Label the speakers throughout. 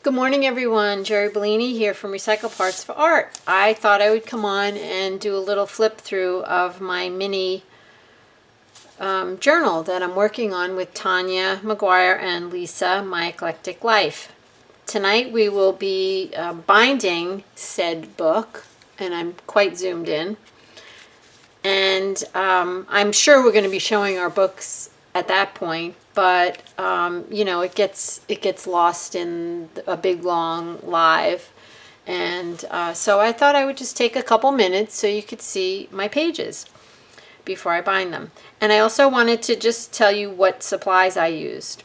Speaker 1: Good morning, everyone. Jeri Bellini here from Recycle Parts for Art. I thought I would come on and do a little flip through of my mini journal that I'm working on with Tanya McGuire and Lisa, My Eclectic Life. Tonight we will be binding said book, and I'm quite zoomed in. And I'm sure we're going to be showing our books at that point, but you know, it gets lost in a big long live, and so I thought I would just take a couple minutes so you could see my pages before I bind them. And I also wanted to just tell you what supplies I used.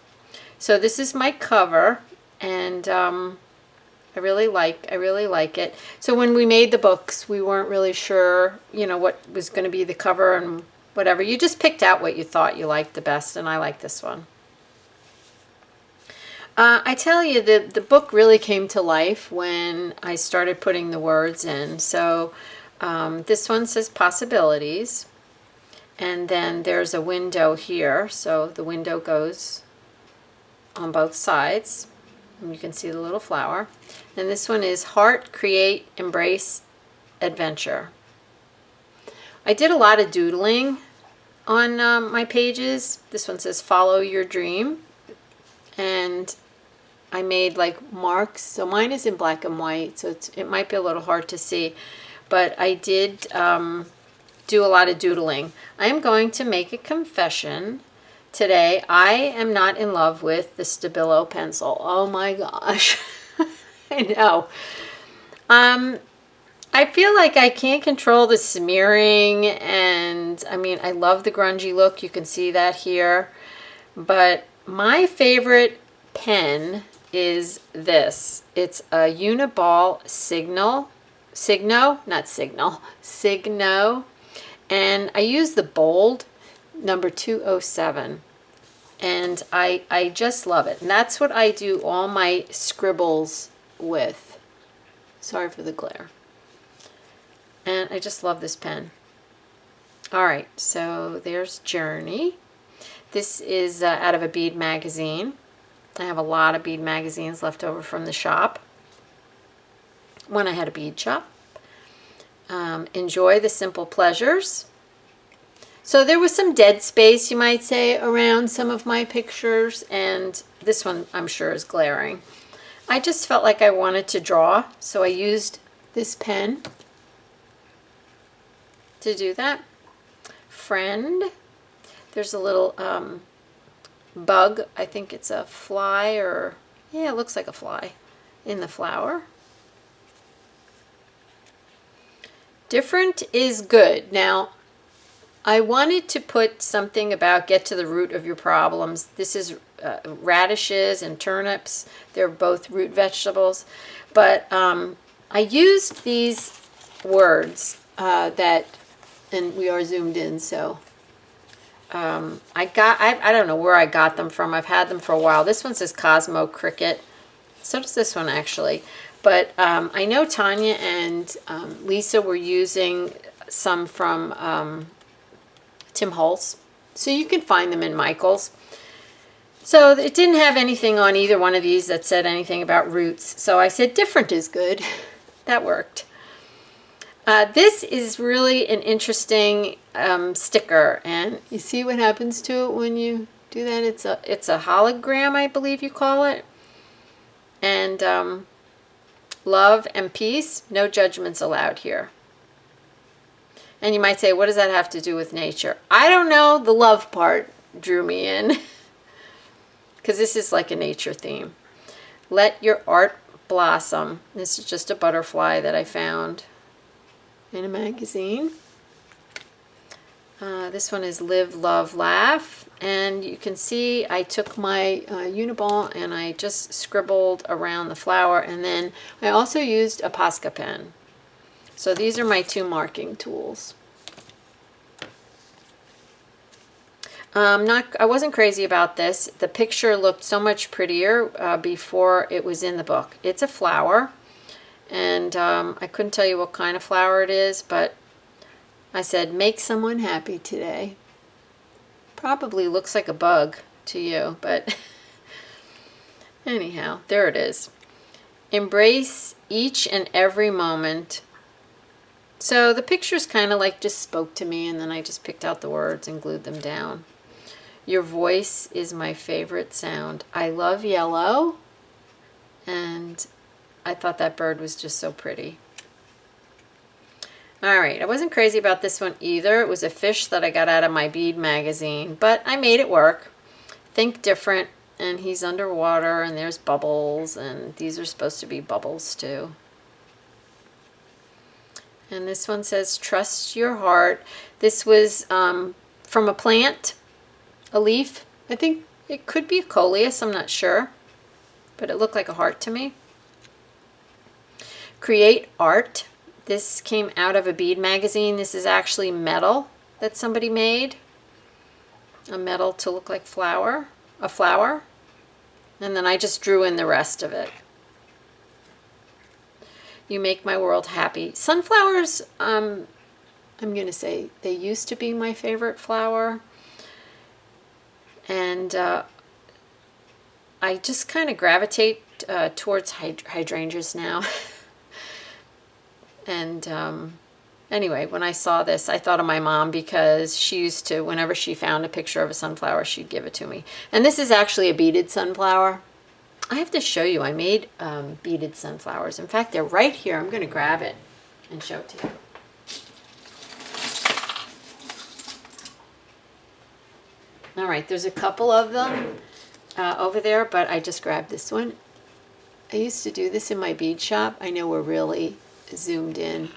Speaker 1: So this is my cover, and I really like it. So when we made the books, we weren't really sure, you know, what was going to be the cover and whatever. You just picked out what you thought you liked the best, and I like this one. I tell you, the book really came to life when I started putting the words in. So this one says possibilities, and then there's a window here. So the window goes on both sides, and you can see the little flower. And this one is heart, create, embrace, adventure. I did a lot of doodling on my pages. This one says follow your dream, and I made like marks. So mine is in black and white, so it might be a little hard to see, but I did do a lot of doodling. I am going to make a confession today. I am not in love with the Stabilo pencil. Oh my gosh. I know. I feel like I can't control the smearing, and I mean, I love the grungy look. You can see that here. But my favorite pen is this. It's a Uniball Signo, and I use the bold number 207, and I just love it. And that's what I do all my scribbles with. Sorry for the glare. And I just love this pen. All right, so there's Journey. This is out of a bead magazine. I have a lot of bead magazines left over from the shop when I had a bead shop. Enjoy the simple pleasures. So there was some dead space, you might say, around some of my pictures, and this one I'm sure is glaring. I just felt like I wanted to draw, so I used this pen to do that. Friend. There's a little bug. I think it's a fly, or yeah, it looks like a fly in the flower. Different is good. Now, I wanted to put something about get to the root of your problems. This is radishes and turnips. They're both root vegetables. But I used these words that, and we are zoomed in, so I don't know where I got them from. I've had them for a while. This one says Cosmo Cricket. So does this one, actually. But I know Tanya and Lisa were using some from Tim Holtz. So you can find them in Michael's. So it didn't have anything on either one of these that said anything about roots. So I said different is good. That worked. This is really an interesting sticker, and you see what happens to it when you do that. It's a hologram, I believe you call it. And love and peace, no judgments allowed here. And you might say, what does that have to do with nature? I don't know. The love part drew me in because this is like a nature theme. Let your art blossom. This is just a butterfly that I found in a magazine. This one is Live, Love, Laugh. And you can see I took my Uniball and I just scribbled around the flower. And then I also used a Posca pen. So these are my two marking tools. I wasn't crazy about this. The picture looked so much prettier before it was in the book. It's a flower. And I couldn't tell you what kind of flower it is, but I said, make someone happy today. Probably looks like a bug to you, but anyhow, there it is. Embrace each and every moment. So the pictures kind of like just spoke to me, and then I just picked out the words and glued them down. Your voice is my favorite sound. I love yellow, and I thought that bird was just so pretty. All right, I wasn't crazy about this one either. It was a fish that I got out of my bead magazine, but I made it work. Think different, and he's underwater, and there's bubbles, and these are supposed to be bubbles too. And this one says, trust your heart. This was from a plant, a leaf. I think it could be a coleus, I'm not sure, but it looked like a heart to me. Create art. This came out of a bead magazine. This is actually metal that somebody made. A metal to look like a flower. And then I just drew in the rest of it. You make my world happy. Sunflowers, I'm going to say they used to be my favorite flower. And I just kind of gravitate towards hydrangeas now. And anyway, when I saw this, I thought of my mom, because she used to, whenever she found a picture of a sunflower, she'd give it to me. And this is actually a beaded sunflower. I have to show you, I made beaded sunflowers. In fact, they're right here. I'm going to grab it and show it to you. All right, there's a couple of them over there, but I just grabbed this one. I used to do this in my bead shop. I know we're really zoomed in.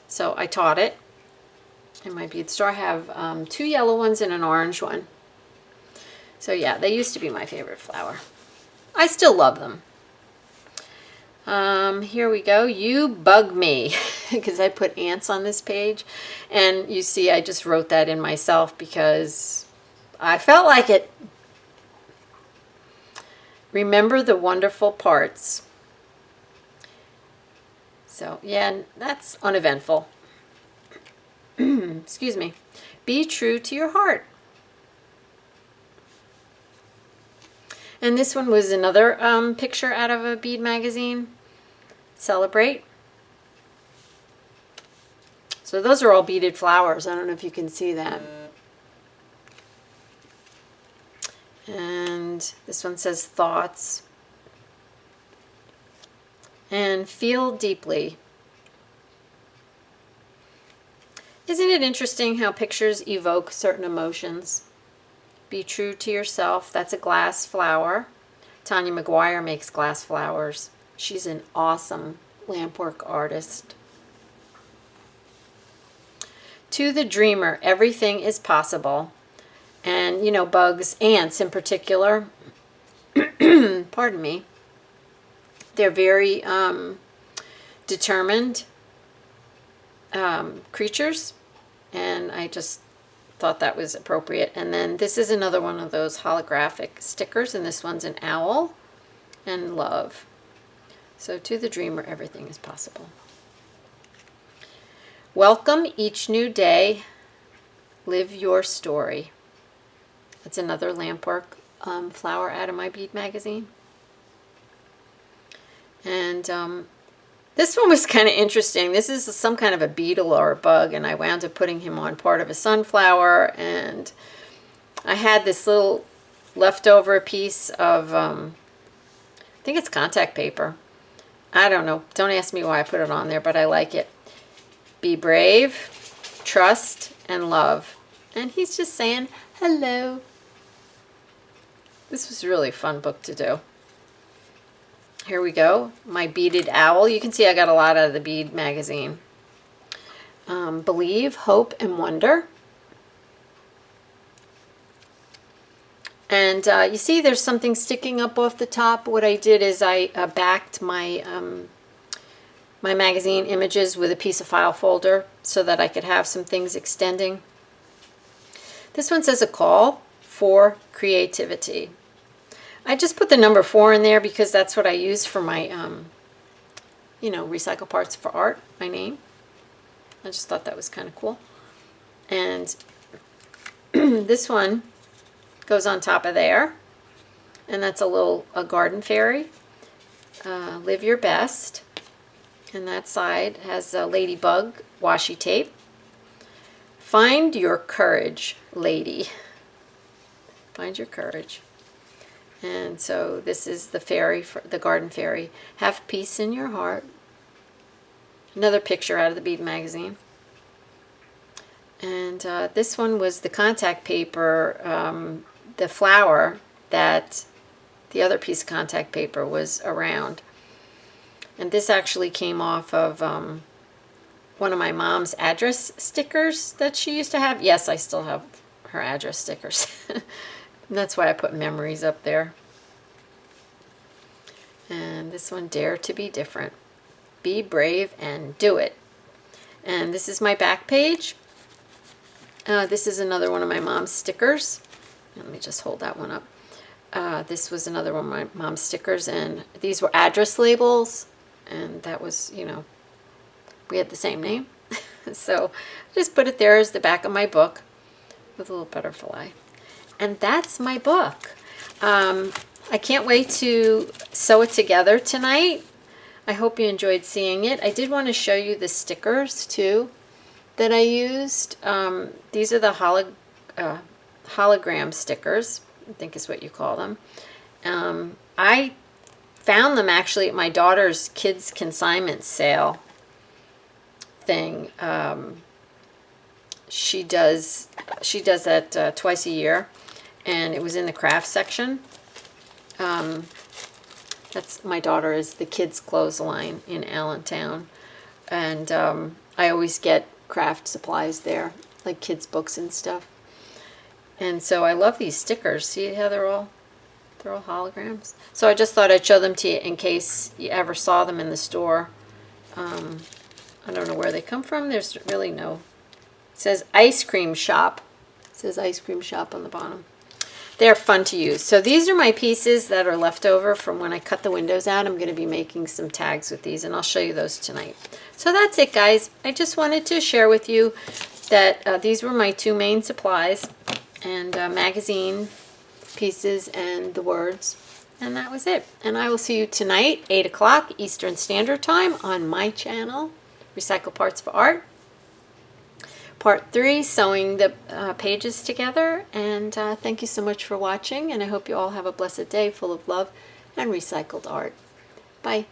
Speaker 1: So I taught it in my bead store. I have 2 yellow ones and an orange one. So yeah, they used to be my favorite flower. I still love them. Here we go. You bug me, because I put ants on this page. And you see, I just wrote that in myself because I felt like it. Remember the wonderful parts. So yeah, that's uneventful. Excuse me. Be true to your heart. And this one was another picture out of a bead magazine. Celebrate. So those are all beaded flowers. I don't know if you can see that. And this one says thoughts. And feel deeply. Isn't it interesting how pictures evoke certain emotions? Be true to yourself. That's a glass flower. Tanya McGuire makes glass flowers. She's an awesome lampwork artist. To the dreamer, everything is possible. And, you know, bugs, ants in particular, pardon me, they're very determined creatures, and I just thought that was appropriate. And then this is another one of those holographic stickers, and this one's an owl and love. So to the dreamer, everything is possible. Welcome each new day. Live your story. That's another lampwork flower out of my bead magazine. And this one was kind of interesting. This is some kind of a beetle or a bug, and I wound up putting him on part of a sunflower. And I had this little leftover piece of, I think it's contact paper. I don't know. Don't ask me why I put it on there, but I like it. Be brave, trust, and love. And he's just saying hello. This was really a fun book to do. Here we go. My beaded owl. You can see I got a lot out of the bead magazine. Believe, hope, and wonder. And you see there's something sticking up off the top. What I did is I backed my my magazine images with a piece of file folder so that I could have some things extending. This one says a call for creativity. I just put the number 4 in there because that's what I use for my, you know, recycle parts for art, my name. I just thought that was kind of cool. And this one goes on top of there. and that's a garden fairy. Live your best. And that side has a ladybug washi tape. Find your courage, lady. Find your courage. And so this is the fairy, the garden fairy. Have peace in your heart. Another picture out of the Bead magazine. And this one was the contact paper, the flower that the other piece of contact paper was around. And this actually came off of one of my mom's address stickers that she used to have. Yes, I still have her address stickers. That's why I put memories up there. And this one, Dare to be Different. Be brave and do it. And this is my back page. This is another one of my mom's stickers. Let me just hold that one up. This was another one of my mom's stickers, and these were address labels, and that was, you know, we had the same name. So I just put it there as the back of my book with a little butterfly. And that's my book. I can't wait to sew it together tonight. I hope you enjoyed seeing it. I did want to show you the stickers too that I used. These are the hologram stickers, I think is what you call them. I found them actually at my daughter's kids consignment sale thing. She does that twice a year, and it was in the craft section. That's my daughter is the kids clothes line in Allentown, and I always get craft supplies there, like kids books and stuff. And so I love these stickers. See how they're all holograms. So I just thought I'd show them to you in case you ever saw them in the store. I don't know where they come from. There's really no. It says ice cream shop. It says ice cream shop on the bottom. They're fun to use. So these are my pieces that are left over from when I cut the windows out. I'm going to be making some tags with these, and I'll show you those tonight. So that's it, guys. I just wanted to share with you that these were my two main supplies, and magazine pieces and the words, and that was it. And I will see you tonight, 8 o'clock Eastern Standard Time on my channel, Recycle Parts for Art. Part 3, sewing the pages together. And thank you so much for watching, and I hope you all have a blessed day full of love and recycled art. Bye.